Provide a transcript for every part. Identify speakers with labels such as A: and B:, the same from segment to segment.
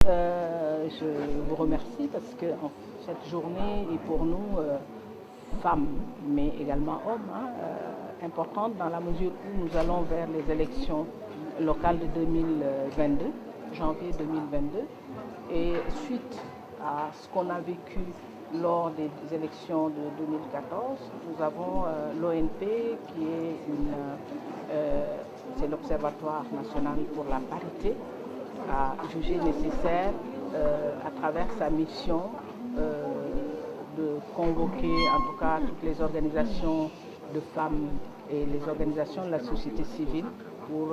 A: Je vous remercie parce que cette journée est pour nous, femmes, mais également hommes, importante dans la mesure où nous allons vers les élections locales de 2022, janvier 2022. Et suite à ce qu'on a vécu lors des élections de 2014, nous avons l'ONP qui est c'est l'Observatoire national pour la parité, a jugé nécessaire, à travers sa mission, de convoquer en tout cas toutes les organisations de femmes et les organisations de la société civile pour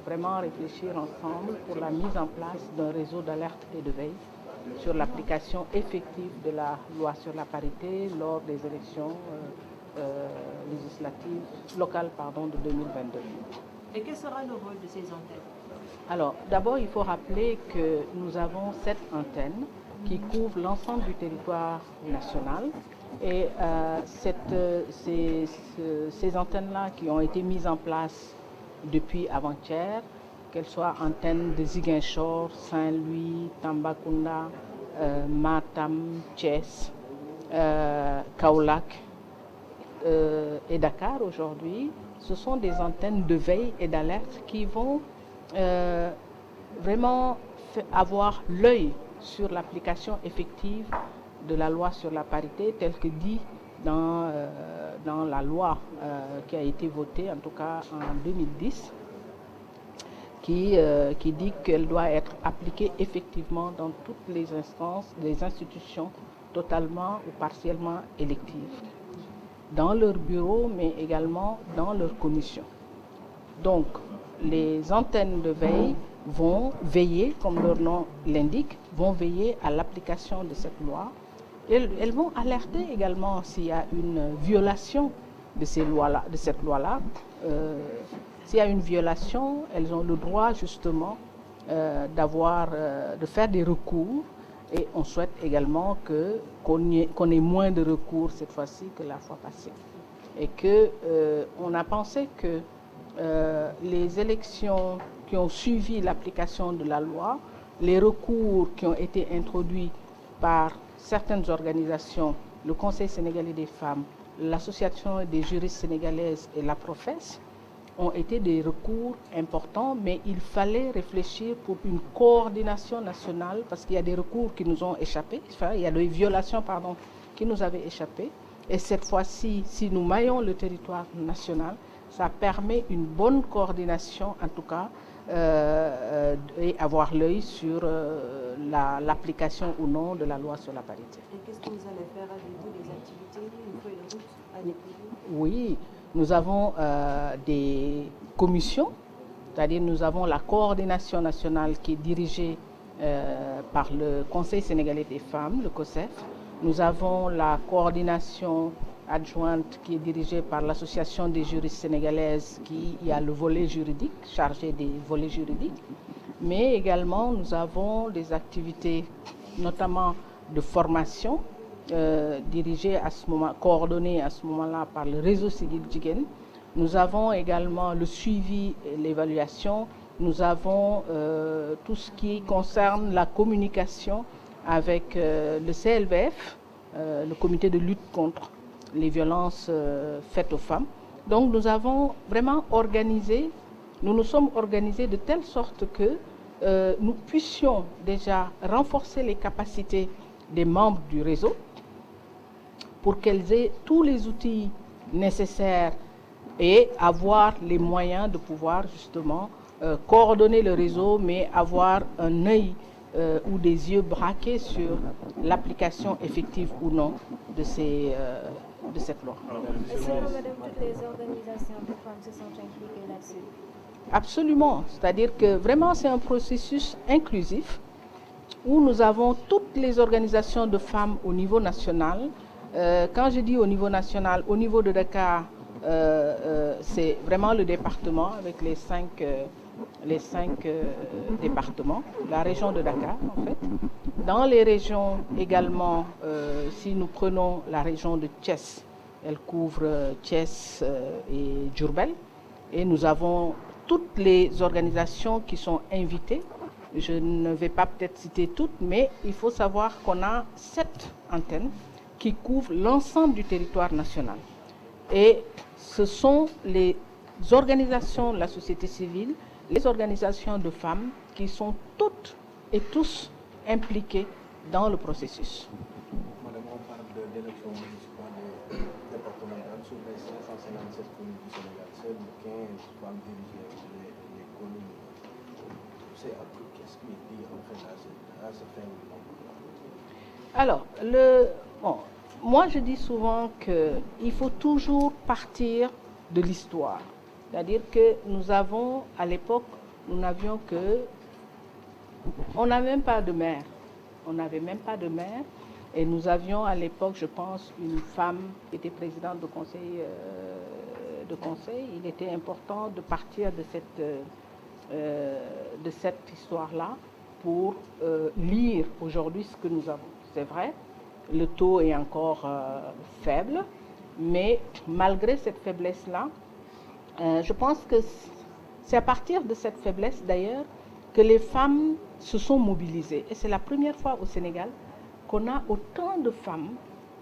A: vraiment réfléchir ensemble pour la mise en place d'un réseau d'alerte et de veille sur l'application effective de la loi sur la parité lors des élections législatives locales de 2022.
B: Et quel sera le rôle de ces antennes?
A: Alors, d'abord, il faut rappeler que nous avons 7 antennes qui couvrent l'ensemble du territoire national. Et ces antennes-là qui ont été mises en place depuis avant-hier, qu'elles soient antennes de Ziguinchor, Saint-Louis, Tambacounda, Matam, Thiès, Kaolack et Dakar aujourd'hui, ce sont des antennes de veille et d'alerte qui vont vraiment avoir l'œil sur l'application effective de la loi sur la parité telle que dit dans la loi qui a été votée en tout cas en 2010 qui dit qu'elle doit être appliquée effectivement dans toutes les instances des institutions totalement ou partiellement électives, dans leur bureau mais également dans leur commission. Donc les antennes de veille vont veiller, comme leur nom l'indique, vont veiller à l'application de cette loi. Elles vont alerter également s'il y a une violation de cette loi-là. S'il y a une violation, elles ont le droit justement de faire des recours. Et on souhaite également qu'on ait moins de recours cette fois-ci que la fois passée. Et qu'on a pensé que les élections qui ont suivi l'application de la loi, les recours qui ont été introduits par certaines organisations, le Conseil sénégalais des femmes, l'Association des juristes sénégalaises et la Professe, ont été des recours importants, mais il fallait réfléchir pour une coordination nationale parce qu'il y a des recours qui nous ont échappé, il y a des violations qui nous avaient échappé. Et cette fois-ci, si nous maillons le territoire national, ça permet une bonne coordination en tout cas et avoir l'œil sur l'application ou non de la loi sur la parité.
B: Et qu'est-ce que vous allez faire avec vous, des activités, une feuille de route à découvrir?
A: Oui, nous avons des commissions, c'est-à-dire nous avons la coordination nationale qui est dirigée par le Conseil sénégalais des femmes, le COSEF. Nous avons la coordination adjointe qui est dirigée par l'Association des juristes sénégalaises qui y a le volet juridique, chargé des volets juridiques. Mais également, nous avons des activités, notamment de formation, dirigées à ce moment, coordonnées à ce moment-là par le réseau Siggil Jigéen. Nous avons également le suivi et l'évaluation. Nous avons tout ce qui concerne la communication avec le CLVF, le comité de lutte contre les violences faites aux femmes. Donc nous avons vraiment nous nous sommes organisés de telle sorte que nous puissions déjà renforcer les capacités des membres du réseau pour qu'elles aient tous les outils nécessaires et avoir les moyens de pouvoir justement coordonner le réseau, mais avoir un œil ou des yeux braqués sur l'application effective ou non de cette loi.
C: Est-ce que, madame, toutes les organisations de femmes se sont impliquées là-dessus?
A: Absolument, c'est-à-dire que vraiment c'est un processus inclusif où nous avons toutes les organisations de femmes au niveau national. Quand je dis au niveau national, au niveau de Dakar, c'est vraiment le département avec les cinq départements, la région de Dakar en fait. Dans les régions également, si nous prenons la région de Thiès, elle couvre Thiès et Diourbel. Et nous avons toutes les organisations qui sont invitées Je ne vais pas peut-être citer toutes, mais il faut savoir qu'on a 7 antennes qui couvrent l'ensemble du territoire national. Et ce sont les organisations de la société civile, les organisations de femmes qui sont toutes et tous impliquées dans le processus.
D: Madame, on parle d'élections municipales et départementales sur les 557 communes du Sénégal. Seules 15 femmes dirigent les communes. Qu'est-ce qui est dit en fait à ce fin?
A: Alors, moi je dis souvent qu'il faut toujours partir de l'histoire. C'est-à-dire que nous avons, à l'époque, nous n'avions que... On n'avait même pas de maire. On n'avait même pas de maire. Et nous avions à l'époque, je pense, une femme qui était présidente de conseil. Il était important de partir de cette histoire-là pour lire aujourd'hui ce que nous avons. C'est vrai, le taux est encore faible, mais malgré cette faiblesse-là, je pense que c'est à partir de cette faiblesse d'ailleurs que les femmes se sont mobilisées. Et c'est la première fois au Sénégal qu'on a autant de femmes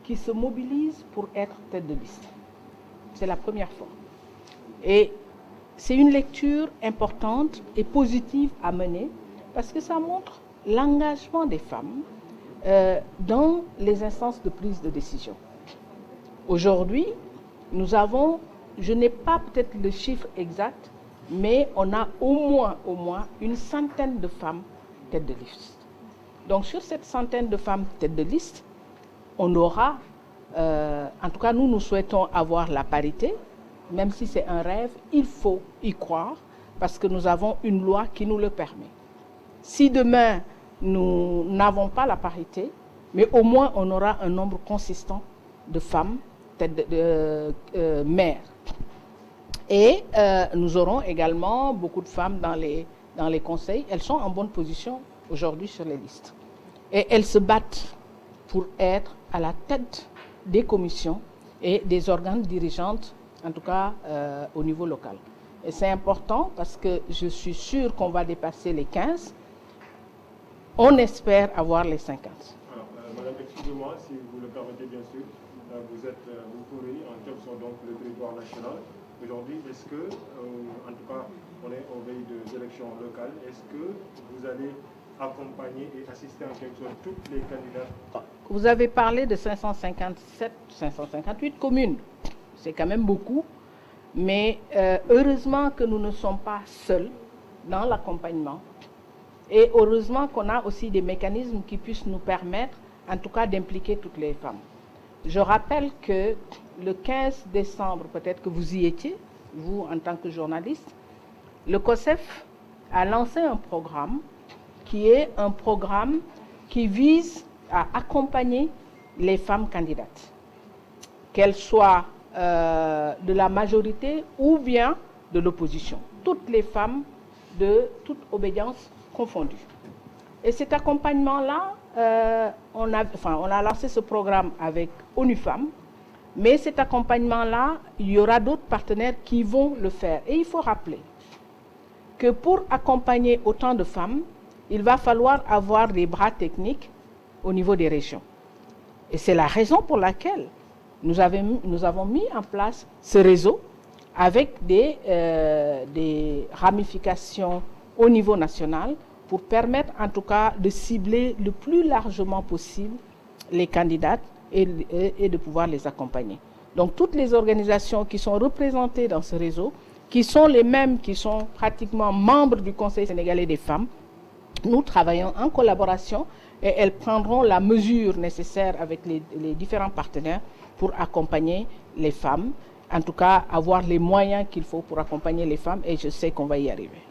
A: qui se mobilisent pour être tête de liste. C'est la première fois. Et c'est une lecture importante et positive à mener parce que ça montre l'engagement des femmes dans les instances de prise de décision. Aujourd'hui, nous avons, je n'ai pas peut-être le chiffre exact, mais on a au moins une centaine de femmes têtes de liste. Donc sur cette centaine de femmes têtes de liste, on aura, en tout cas nous souhaitons avoir la parité, même si c'est un rêve, il faut y croire parce que nous avons une loi qui nous le permet. Si demain nous n'avons pas la parité, mais au moins on aura un nombre consistant de femmes maires. Et nous aurons également beaucoup de femmes dans les conseils. Elles sont en bonne position aujourd'hui sur les listes. Et elles se battent pour être à la tête des commissions et des organes dirigeantes, en tout cas au niveau local. Et c'est important parce que je suis sûre qu'on va dépasser les 15. On espère avoir les 50.
E: Alors, madame, excusez-moi, si vous le permettez, bien sûr, vous courez en quelque sorte donc le territoire national. Aujourd'hui, est-ce que, en tout cas, on est en veille d'élections locales, est-ce que vous allez accompagner et assister en quelque sorte toutes les candidats?
A: Vous avez parlé de 558 communes. C'est quand même beaucoup. Mais heureusement que nous ne sommes pas seuls dans l'accompagnement. Et heureusement qu'on a aussi des mécanismes qui puissent nous permettre, en tout cas, d'impliquer toutes les femmes. Je rappelle que le 15 décembre, peut-être que vous y étiez, vous en tant que journaliste, le COSEF a lancé un programme qui est un programme qui vise à accompagner les femmes candidates, qu'elles soient de la majorité ou bien de l'opposition. Toutes les femmes de toute obédience confondue. Et cet accompagnement-là, on a lancé ce programme avec ONU Femmes, mais cet accompagnement-là, il y aura d'autres partenaires qui vont le faire. Et il faut rappeler que pour accompagner autant de femmes, il va falloir avoir des bras techniques au niveau des régions. Et c'est la raison pour laquelle nous avons mis en place ce réseau avec des ramifications au niveau national pour permettre en tout cas de cibler le plus largement possible les candidates et de pouvoir les accompagner. Donc toutes les organisations qui sont représentées dans ce réseau, qui sont les mêmes qui sont pratiquement membres du Conseil sénégalais des femmes, nous travaillons en collaboration et elles prendront la mesure nécessaire avec les différents partenaires pour accompagner les femmes, en tout cas avoir les moyens qu'il faut pour accompagner les femmes et je sais qu'on va y arriver.